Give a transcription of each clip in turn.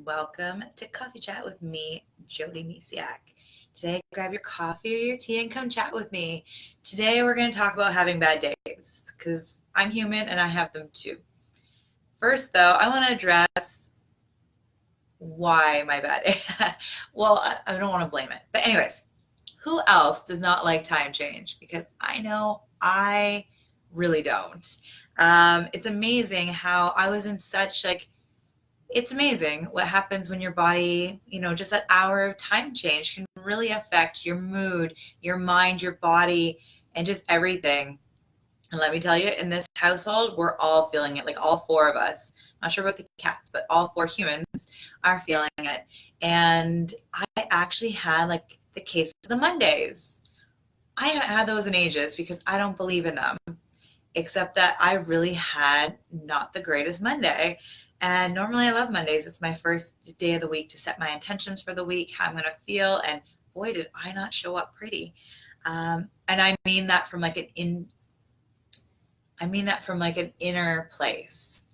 welcome to Coffee Chat with me, Jody Misiak. Today, grab your coffee or your tea and come chat with me. Today, we're going to talk about having bad days because I'm human and I have them too. First, though, I want to address why my bad day. Well, I don't want to blame it. But, anyways, who else does not like time change? Because I know I really don't. It's amazing how I was in such it's amazing what happens when your body, just that hour of time change can really affect your mood, your mind, your body, and just everything. And let me tell you, in this household, we're all feeling it, like all four of us. Not sure about the cats, but all four humans are feeling it. And I actually had the case of the Mondays. I haven't had those in ages because I don't believe in them, except that I really had not the greatest Monday. And normally I love Mondays. It's my first day of the week to set my intentions for the week, how I'm going to feel. And boy, did I not show up pretty. And I mean that from an inner place.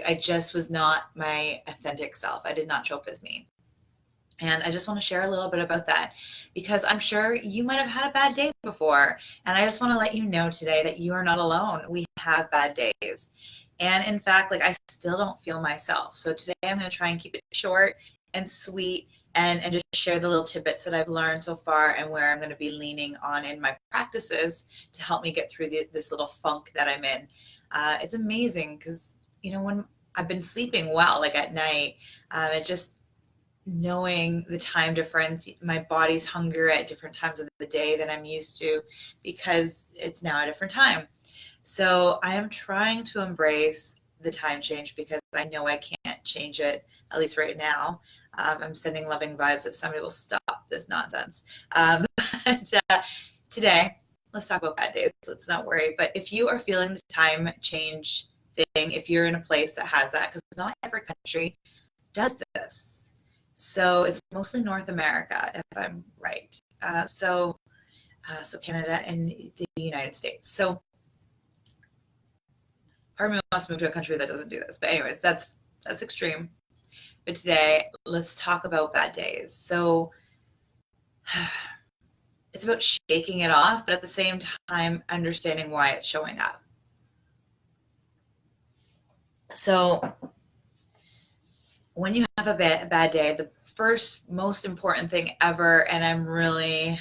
I just was not my authentic self. I did not show up as me. And I just want to share a little bit about that because I'm sure you might have had a bad day before. And I just want to let you know today that you are not alone. We have bad days. And in fact, I still don't feel myself. So today I'm going to try and keep it short and sweet and just share the little tidbits that I've learned so far and where I'm going to be leaning on in my practices to help me get through this little funk that I'm in. It's amazing because, when I've been sleeping well, at night, it just knowing the time difference, my body's hunger at different times of the day than I'm used to because it's now a different time. So I am trying to embrace the time change because I know I can't change it, at least right now. I'm sending loving vibes that somebody will stop this nonsense. But today, let's talk about bad days. Let's not worry. But if you are feeling the time change thing, if you're in a place that has that, because not every country does this. So it's mostly North America, if I'm right. So Canada and the United States. So part of me wants to move to a country that doesn't do this. But anyways, that's extreme. But today, let's talk about bad days. So it's about shaking it off, but at the same time, understanding why it's showing up. So when you have a bad day, the first most important thing ever, and I'm really,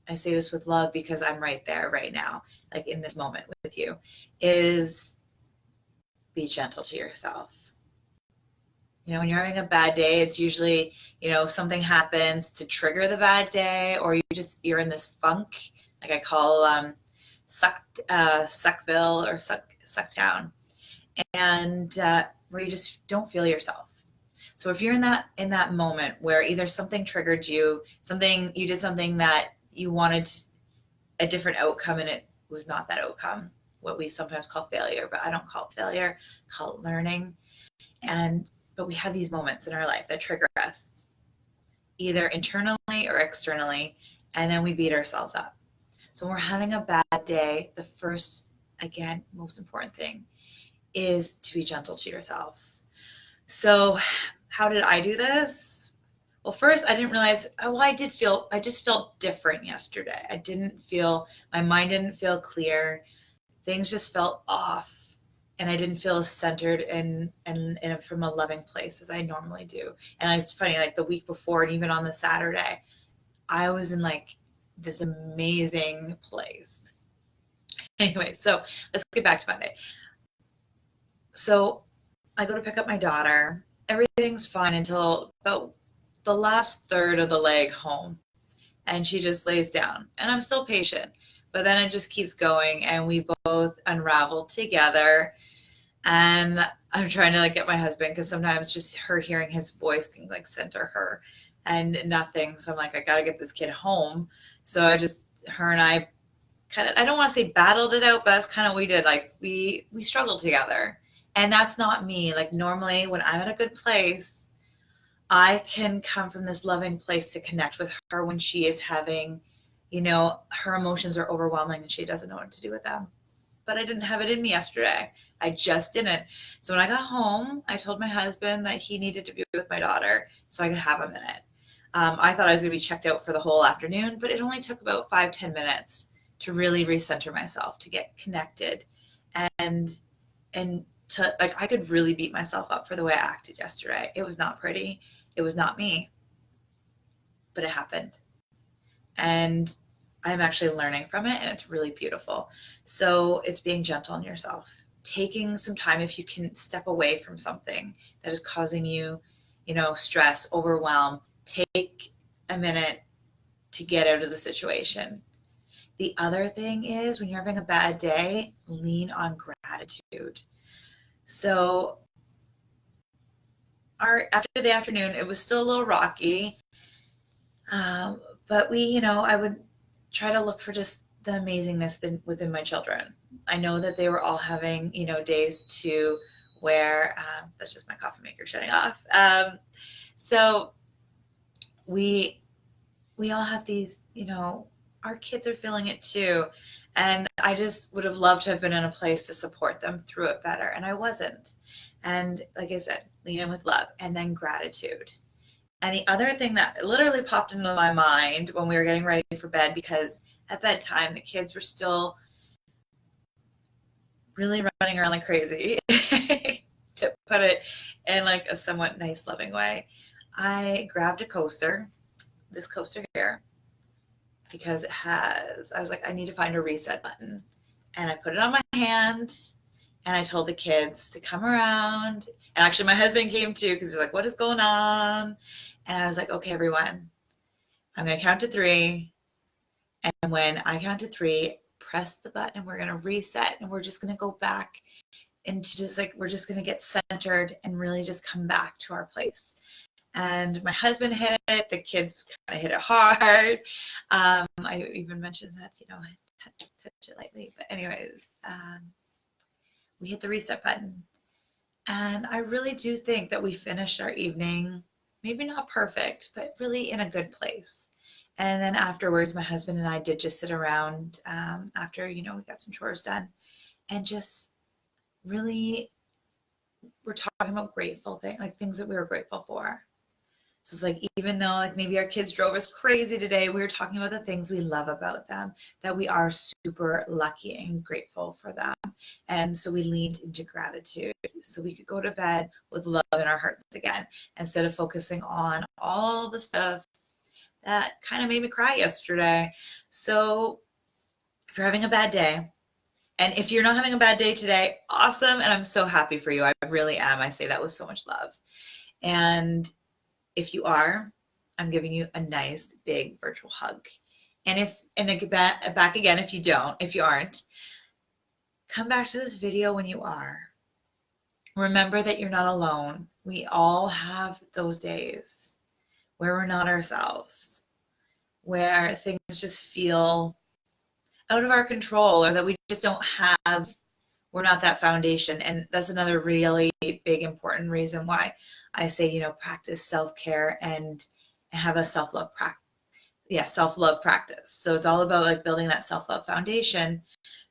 I say this with love because I'm right there right now, in this moment with you, is be gentle to yourself. When you're having a bad day, it's usually, something happens to trigger the bad day, or you're in this funk, like I call Suckville or Sucktown, and where you just don't feel yourself. So if you're in that moment where either something triggered you, you did something that you wanted a different outcome and it was not that outcome, what we sometimes call failure, but I don't call it failure, I call it learning. But we have these moments in our life that trigger us, either internally or externally, and then we beat ourselves up. So when we're having a bad day, the first, again, most important thing is to be gentle to yourself. So how did I do this? Well, first I didn't realize, I just felt different yesterday. My mind didn't feel clear. Things just felt off. And I didn't feel as centered and from a loving place as I normally do. And it's funny, the week before and even on the Saturday, I was in this amazing place. Anyway, so let's get back to Monday. So I go to pick up my daughter. Everything's fine until about the last third of the leg home. And she just lays down. And I'm still patient. But then it just keeps going and we both unravel together. And I'm trying to get my husband because sometimes just her hearing his voice can center her and nothing. So I'm I got to get this kid home. So her and I I don't want to say battled it out, but that's kind of what we did. We struggled together. And that's not me. Normally when I'm at a good place, I can come from this loving place to connect with her when she is having, her emotions are overwhelming and she doesn't know what to do with them. but I didn't have it in me yesterday. I just didn't. So when I got home, I told my husband that he needed to be with my daughter so I could have a minute. I thought I was going to be checked out for the whole afternoon, but it only took about 5-10 minutes to really recenter myself, to get connected, and to, like, I could really beat myself up for the way I acted yesterday. It was not pretty. It was not me, but it happened. And I'm actually learning from it, and it's really beautiful. So it's being gentle on yourself, taking some time, if you can step away from something that is causing you, stress, overwhelm, take a minute to get out of the situation. The other thing is, when you're having a bad day, lean on gratitude. So after the afternoon, it was still a little rocky, but I would try to look for just the amazingness within my children. I know that they were all having, days to where, that's just my coffee maker shutting off. So we all have these, our kids are feeling it too. And I just would have loved to have been in a place to support them through it better. And I wasn't. And like I said, lean in with love and then gratitude. And the other thing that literally popped into my mind when we were getting ready for bed, because at bedtime, the kids were still really running around like crazy, to put it in like a somewhat nice, loving way. I grabbed a coaster, this coaster here, because I was like, I need to find a reset button. And I put it on my hand, and I told the kids to come around. And actually my husband came too, because he's like, what is going on? And I was like, okay, everyone, I'm going to count to 3. And when I count to 3, press the button, and we're going to reset, and we're just going to go back into just like, we're just going to get centered and really just come back to our place. And my husband hit it. The kids kind of hit it hard. I even mentioned that, touch it lightly. But anyways, we hit the reset button. And I really do think that we finished our evening, maybe not perfect, but really in a good place. And then afterwards, my husband and I did just sit around after, we got some chores done, and just really we're talking about grateful things, like things that we were grateful for. So it's like, even though like maybe our kids drove us crazy today, we were talking about the things we love about them, that we are super lucky and grateful for them. And so we leaned into gratitude so we could go to bed with love in our hearts again, instead of focusing on all the stuff that kind of made me cry yesterday. So if you're having a bad day, and if you're not having a bad day today, awesome. And I'm so happy for you. I really am. I say that with so much love. And if you are, I'm giving you a nice big virtual hug. And back again, if you aren't, come back to this video when you are. Remember that you're not alone. We all have those days where we're not ourselves, where things just feel out of our control, or that we just don't have, we're not that foundation. And that's another really big, important reason why I say, practice self-care and have a self-love practice. So it's all about like building that self-love foundation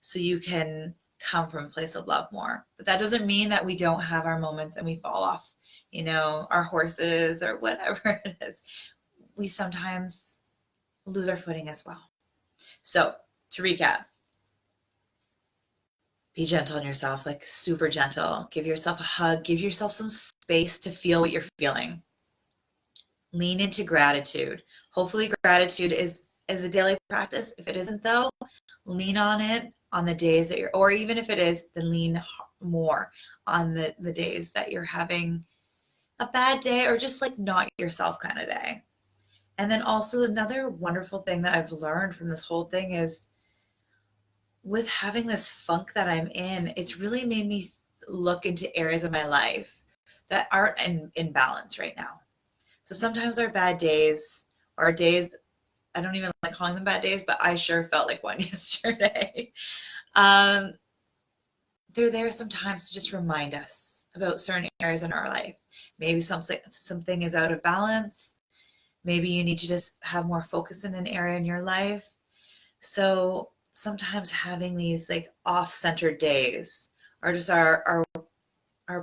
so you can come from a place of love more. But that doesn't mean that we don't have our moments and we fall off, our horses or whatever it is. We sometimes lose our footing as well. So to recap, be gentle on yourself, like super gentle. Give yourself a hug. Give yourself some space to feel what you're feeling. Lean into gratitude. Hopefully gratitude is a daily practice. If it isn't though, lean on it on the days that or even if it is, then lean more on the days that you're having a bad day or just like not yourself kind of day. And then also another wonderful thing that I've learned from this whole thing is, with having this funk that I'm in, it's really made me look into areas of my life that aren't in balance right now. So sometimes our bad days, or days, I don't even like calling them bad days, but I sure felt like one yesterday. They're there sometimes to just remind us about certain areas in our life. Maybe something is out of balance. Maybe you need to just have more focus in an area in your life. So sometimes having these like off-center days are just our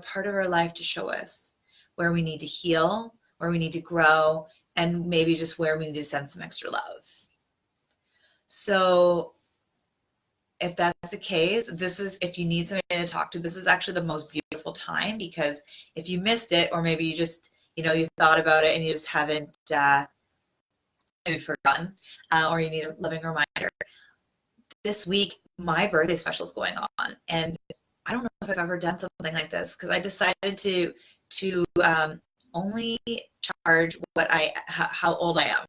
part of our life to show us where we need to heal, where we need to grow, and maybe just where we need to send some extra love. So if that's the case, this is, if you need somebody to talk to, this is actually the most beautiful time, because if you missed it, or maybe you just, you thought about it and you just haven't maybe forgotten, or you need a loving reminder. This week, my birthday special is going on, and I don't know if I've ever done something like this, because I decided to only charge how old I am,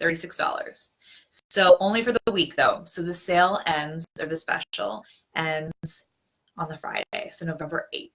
$36. So only for the week though. So the sale ends, or the special ends on the Friday, so November 8th.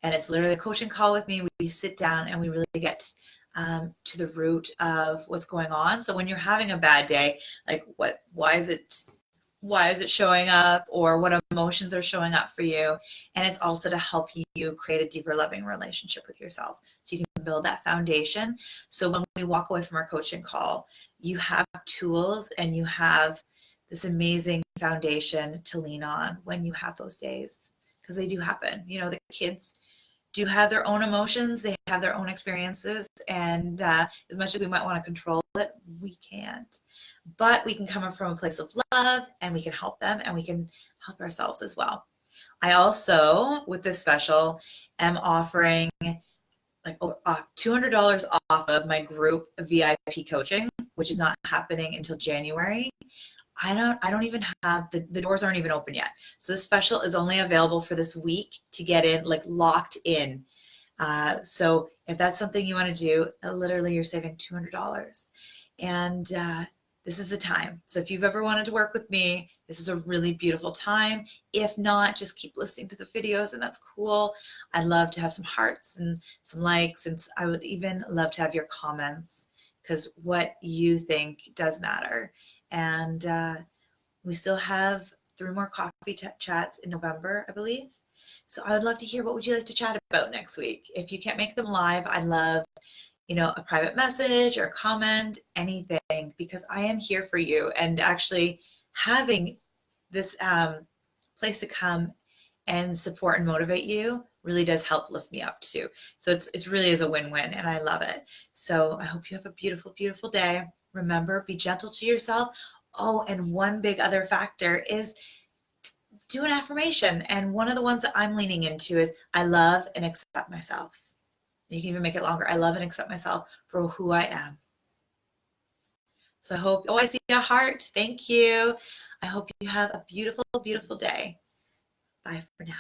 And it's literally a coaching call with me. We sit down and we really get to the root of what's going on. So when you're having a bad day, like why is it showing up, or what emotions are showing up for you? And it's also to help you create a deeper, loving relationship with yourself, so you can build that foundation. So when we walk away from our coaching call, you have tools and you have this amazing foundation to lean on when you have those days, because they do happen. The kids do have their own emotions, they have their own experiences, and as much as we might want to control it, we can't. But we can come from a place of love, and we can help them, and we can help ourselves as well. I also, with this special, am offering like $200 off of my group VIP coaching, which is not happening until January. I don't even have, the doors aren't even open yet. So this special is only available for this week to get in, like locked in. So if that's something you want to do, literally you're saving $200. And this is the time. So if you've ever wanted to work with me, this is a really beautiful time. If not, just keep listening to the videos, and that's cool. I'd love to have some hearts and some likes, and I would even love to have your comments, because what you think does matter. And we still have 3 more coffee chats in November, I believe. So I would love to hear, what would you like to chat about next week? If you can't make them live, I love, a private message or comment, anything, because I am here for you. And actually having this place to come and support and motivate you really does help lift me up too. So it's really is a win-win, and I love it. So I hope you have a beautiful, beautiful day. Remember, be gentle to yourself. Oh, and one big other factor is do an affirmation. And one of the ones that I'm leaning into is, I love and accept myself. You can even make it longer. I love and accept myself for who I am. So I hope, I see a heart. Thank you. I hope you have a beautiful, beautiful day. Bye for now.